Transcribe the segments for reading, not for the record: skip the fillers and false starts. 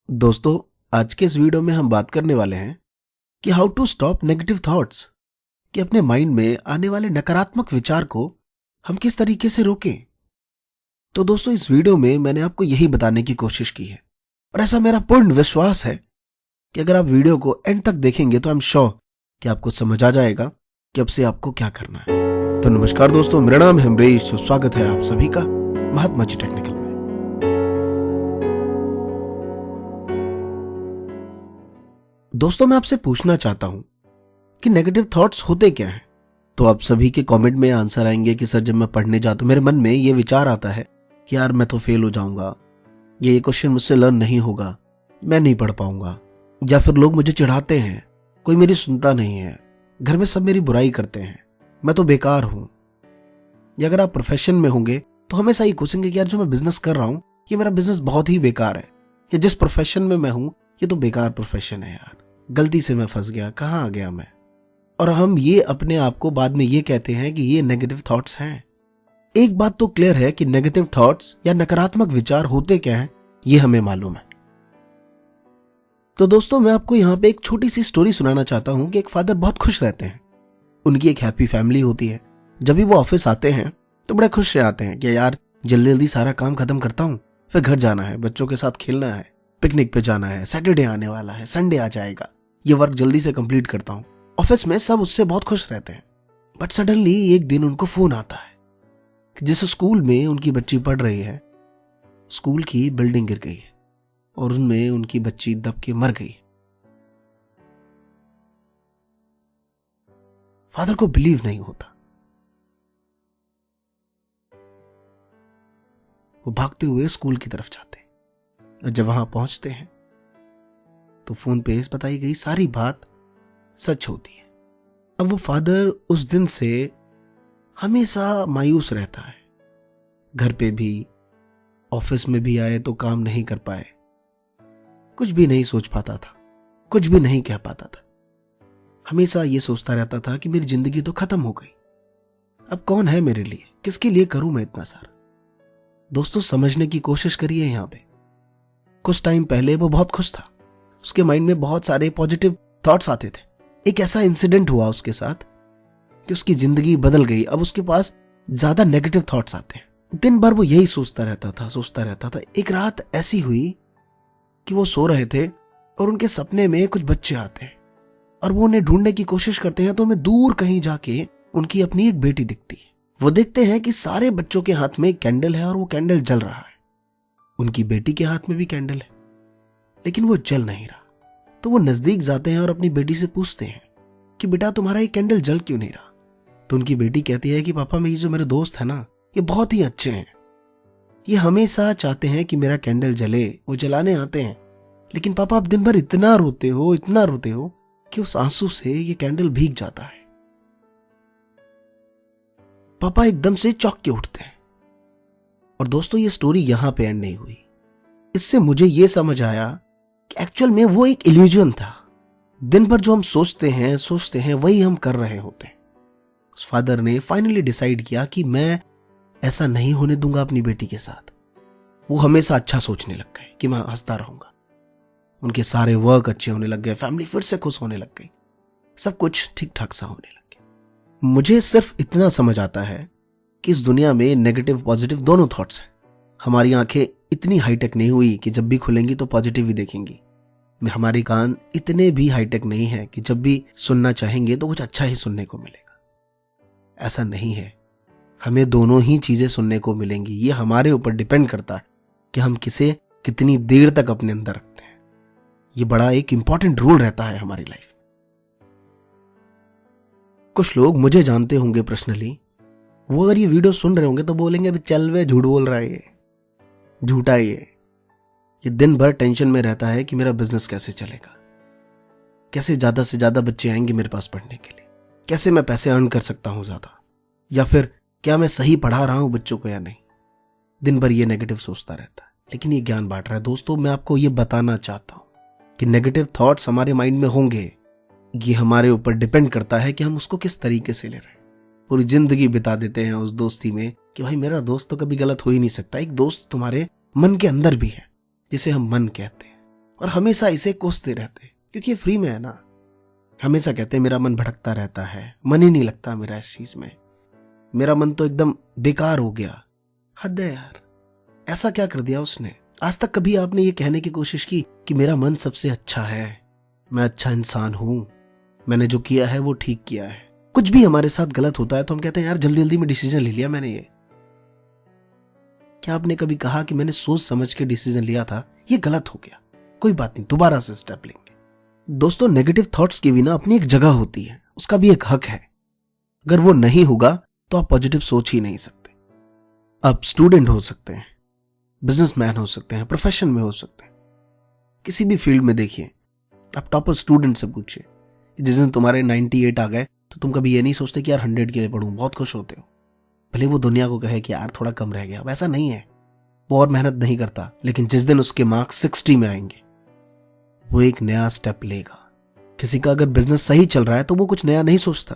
दोस्तों, आज के इस वीडियो में हम बात करने वाले हैं कि how to stop negative thoughts, कि अपने माइंड में आने वाले नकारात्मक विचार को हम किस तरीके से रोकें। तो दोस्तों, इस वीडियो में मैंने आपको यही बताने की कोशिश की है और ऐसा मेरा पूर्ण विश्वास है कि अगर आप वीडियो को एंड तक देखेंगे तो आई एम श्योर कि आपको समझ आ जाएगा कि अब से आपको क्या करना है। तो नमस्कार दोस्तों, मेरा नाम है अमरीश। तो स्वागत है आप सभी का महात्मा जी टेक्निकल में। दोस्तों, मैं आपसे पूछना चाहता हूं कि नेगेटिव थॉट्स होते क्या हैं। तो आप सभी के कमेंट में आंसर आएंगे कि सर, जब मैं पढ़ने जाता हूं मेरे मन में ये विचार आता है कि यार मैं तो फेल हो जाऊंगा, ये क्वेश्चन मुझसे लर्न नहीं होगा, मैं नहीं पढ़ पाऊंगा, या फिर लोग मुझे चिढ़ाते हैं, कोई मेरी सुनता नहीं है, घर में सब मेरी बुराई करते हैं, मैं तो बेकार हूं। या अगर आप प्रोफेशन में होंगे तो हमेशा ही कोसेंगे कि यार जो मैं बिजनेस कर रहा हूं ये मेरा बिजनेस बहुत ही बेकार है, या जिस प्रोफेशन में मैं हूं ये तो बेकार प्रोफेशन है, यार गलती से मैं फंस गया, कहाँ आ गया मैं। और हम ये अपने आप को बाद में ये कहते हैं कि ये नेगेटिव थॉट्स हैं। एक बात तो क्लियर है कि नेगेटिव थॉट्स या नकारात्मक विचार होते क्या हैं ये हमें मालूम है। तो दोस्तों, मैं आपको यहाँ पे एक छोटी सी स्टोरी सुनाना चाहता हूँ कि एक फादर बहुत खुश रहते हैं, उनकी एक हैप्पी फैमिली होती है। जब भी वो ऑफिस आते हैं तो बड़े खुश से आते हैं कि यार जल्दी जल्दी सारा काम खत्म करता हूँ, फिर घर जाना है, बच्चों के साथ खेलना है, पिकनिक पे जाना है, सैटरडे आने वाला है, संडे आ जाएगा, ये वर्क जल्दी से कंप्लीट करता हूँ। ऑफिस में सब उससे बहुत खुश रहते हैं। बट सडनली एक दिन उनको फोन आता है कि जिस स्कूल में उनकी बच्ची पढ़ रही है, स्कूल की बिल्डिंग गिर गई है और उनमें उनकी बच्ची दब के मर गई। फादर को बिलीव नहीं होता। वो भागते हुए स्कूल की तरफ जाते हैं और जब वहां पहुंचते हैं तो फोन पे बताई गई सारी बात सच होती है। अब वो फादर उस दिन से हमेशा मायूस रहता है। घर पे भी, ऑफिस में भी आए तो काम नहीं कर पाए, कुछ भी नहीं सोच पाता था, कुछ भी नहीं कह पाता था। हमेशा ये सोचता रहता था कि मेरी जिंदगी तो खत्म हो गई, अब कौन है मेरे लिए, किसके लिए करूं मैं इतना सारा। दोस्तों, समझने की कोशिश करिए। यहाँ पे कुछ टाइम पहले वो बहुत खुश था, उसके माइंड में बहुत सारे पॉजिटिव थॉट्स आते थे। एक ऐसा इंसिडेंट हुआ उसके साथ कि उसकी जिंदगी बदल गई। अब उसके पास ज्यादा नेगेटिव थॉट्स आते हैं। दिन भर वो यही सोचता रहता था। एक रात ऐसी हुई कि वो सो रहे थे और उनके सपने में कुछ बच्चे आते हैं और वो उन्हें ढूंढने की कोशिश करते हैं। तो उन्हें दूर कहीं जाके उनकी अपनी एक बेटी दिखती है। वो देखते हैं कि सारे बच्चों के हाथ में एक कैंडल है और वो कैंडल जल रहा है। उनकी बेटी के हाथ में भी कैंडल है लेकिन वो जल नहीं रहा। तो वो नजदीक जाते हैं और अपनी बेटी से पूछते हैं कि बेटा, तुम्हारा ये कैंडल जल क्यों नहीं रहा। तो उनकी बेटी कहती है कि पापा, ये जो मेरे दोस्त है ना, ये बहुत ही अच्छे हैं, ये हमेशा चाहते हैं कि मेरा कैंडल जले, वो जलाने आते हैं, लेकिन पापा आप दिन भर इतना रोते हो कि उस आंसू से ये कैंडल भीग जाता है। पापा एकदम से चौंक के उठते हैं। और दोस्तों, ये स्टोरी यहां पे एंड नहीं हुई। इससे मुझे ये समझ आया कि एक्चुअल में वो एक इल्यूजन था। दिन भर जो हम सोचते हैं वही हम कर रहे होते हैं। उस फादर ने फाइनली डिसाइड किया कि मैं ऐसा नहीं होने दूंगा अपनी बेटी के साथ। वो हमेशा अच्छा सोचने लग गए कि मैं हंसता रहूंगा। उनके सारे वर्क अच्छे होने लग गए, फैमिली फिर से खुश होने लग गई, सब कुछ ठीक ठाक सा होने लग गया। मुझे सिर्फ इतना समझ आता है कि इस दुनिया में नेगेटिव पॉजिटिव दोनों थॉट्स हैं। हमारी आंखें इतनी हाईटेक नहीं हुई कि जब भी खुलेंगी तो पॉजिटिव ही देखेंगी। हमारे कान इतने भी हाईटेक नहीं है कि जब भी सुनना चाहेंगे तो कुछ अच्छा ही सुनने को मिलेगा। ऐसा नहीं है, हमें दोनों ही चीजें सुनने को मिलेंगी। ये हमारे ऊपर डिपेंड करता है कि हम किसे कितनी देर तक अपने अंदर रखते हैं। ये बड़ा एक इंपॉर्टेंट रोल रहता है हमारी लाइफ। कुछ लोग मुझे जानते होंगे पर्सनली, वो अगर ये वीडियो सुन रहे होंगे तो बोलेंगे अभी चल वे झूठ बोल रहा है, ये झूठा है। ये दिन भर टेंशन में रहता है कि मेरा बिजनेस कैसे चलेगा, कैसे ज्यादा से ज्यादा बच्चे आएंगे मेरे पास पढ़ने के लिए, कैसे मैं पैसे अर्न कर सकता हूं ज्यादा, या फिर क्या मैं सही पढ़ा रहा हूं बच्चों को या नहीं। दिन भर ये नेगेटिव सोचता रहता है, लेकिन ये ज्ञान बांट रहा है। दोस्तों, मैं आपको ये बताना चाहता हूं कि नेगेटिव थॉट्स हमारे माइंड में होंगे, ये हमारे ऊपर डिपेंड करता है कि हम उसको किस तरीके से ले रहे हैं। पूरी जिंदगी बिता देते हैं उस दोस्ती में कि भाई मेरा दोस्त तो कभी गलत हो ही नहीं सकता। एक दोस्त तुम्हारे मन के अंदर भी है जिसे हम मन कहते हैं, और हमेशा इसे कोसते रहते, क्योंकि ये फ्री में है ना। हमेशा कहते हैं मेरा मन भटकता रहता है, मन ही नहीं लगता मेरा इस चीज में, मेरा मन तो एकदम बेकार हो गया। हद है यार, ऐसा क्या कर दिया उसने? आज तक कभी आपने ये कहने की कोशिश की कि मेरा मन सबसे अच्छा है, मैं अच्छा इंसान हूं, मैंने जो किया है वो ठीक किया है? कुछ भी हमारे साथ गलत होता है तो हम कहते हैं यार जल्दी जल्दी में डिसीजन ले लिया मैंने ये। क्या आपने कभी कहा कि मैंने सोच समझ के डिसीजन लिया था, ये गलत हो गया, कोई बात नहीं, दोबारा से स्टेप लेंगे? दोस्तों, नेगेटिव थॉट्स की भी ना अपनी एक जगह होती है, उसका भी एक हक है। अगर वो नहीं होगा तो आप पॉजिटिव सोच ही नहीं सकते। आप स्टूडेंट हो सकते हैं, बिजनेसमैन हो सकते हैं, प्रोफेशन में हो सकते हैं, किसी भी फील्ड में देखिए। आप टॉपर स्टूडेंट से पूछिए, जिस दिन तुम्हारे 98 आ गए तो तुम कभी ये नहीं सोचते कि यार 100 के लिए पढ़ूं, बहुत खुश होते हो। भले वो दुनिया को कहे कि यार थोड़ा कम रह गया, वैसा नहीं है, वो और मेहनत नहीं करता, लेकिन जिस दिन उसके मार्क्स 60 में आएंगे वो एक नया स्टेप लेगा। किसी का अगर बिजनेस सही चल रहा है तो वो कुछ नया नहीं सोचता,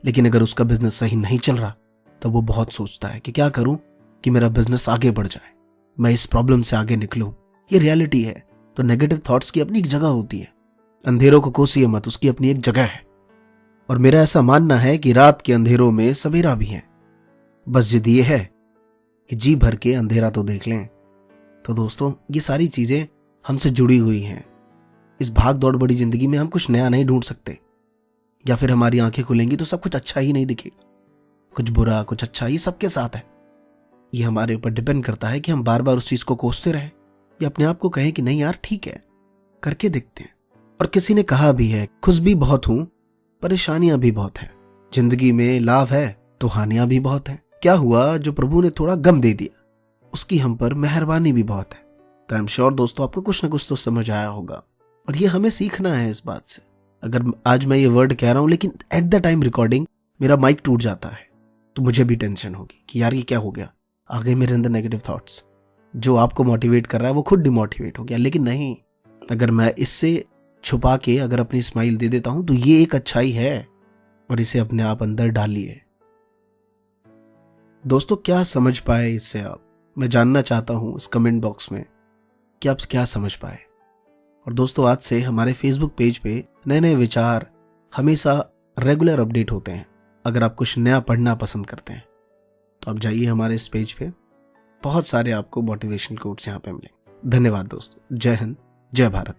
लेकिन अगर उसका बिजनेस सही नहीं चल रहा तब वो बहुत सोचता है कि क्या करूं कि मेरा बिजनेस आगे बढ़ जाए, मैं इस प्रॉब्लम से आगे निकलूं। ये रियलिटी है। तो नेगेटिव थॉट्स की अपनी एक जगह होती है, अंधेरों को कोसिए मत, उसकी अपनी एक जगह है। और मेरा ऐसा मानना है कि रात के अंधेरों में सवेरा भी है, बस जिद ये है कि जी भर के अंधेरा तो देख लें। तो दोस्तों, ये सारी चीजें हमसे जुड़ी हुई हैं। इस भाग दौड़ बड़ी जिंदगी में हम कुछ नया नहीं ढूंढ सकते, या फिर हमारी आंखें खुलेंगी तो सब कुछ अच्छा ही नहीं दिखेगा, कुछ बुरा कुछ अच्छा, ये सबके साथ है। ये हमारे ऊपर डिपेंड करता है कि हम बार बार उस चीज को कोसते रहें या अपने आप को कहें कि नहीं यार ठीक है, करके देखते हैं। और किसी ने कहा भी है, खुश भी बहुत हूं, परेशानियां भी बहुत है, जिंदगी में लाभ है तो हानियां भी बहुत है। क्या हुआ जो प्रभु ने थोड़ा गम दे दिया, उसकी हम पर मेहरबानी भी बहुत है। तो आई एम श्योर दोस्तों आपको कुछ ना कुछ तो समझ आया होगा, और ये हमें सीखना है इस बात से। अगर आज मैं ये वर्ड कह रहा हूं लेकिन एट द टाइम रिकॉर्डिंग मेरा माइक टूट जाता है तो मुझे भी टेंशन होगी कि यार ये क्या हो गया, आ गए मेरे अंदर नेगेटिव थॉट्स। जो आपको मोटिवेट कर रहा है वो खुद डिमोटिवेट हो गया। लेकिन नहीं, अगर मैं इससे छुपा के अगर अपनी स्माइल दे देता हूं तो ये एक अच्छाई है, और इसे अपने आप अंदर डालिए। दोस्तों, क्या समझ पाए इससे आप? मैं जानना चाहता हूं इस कमेंट बॉक्स में कि आप क्या समझ पाए। और दोस्तों, आज से हमारे फेसबुक पेज पे नए नए विचार हमेशा रेगुलर अपडेट होते हैं। अगर आप कुछ नया पढ़ना पसंद करते हैं तो आप जाइए हमारे इस पेज पे, बहुत सारे आपको मोटिवेशनल कोट्स यहाँ पे मिलेंगे। धन्यवाद दोस्तों, जय हिंद, जय भारत।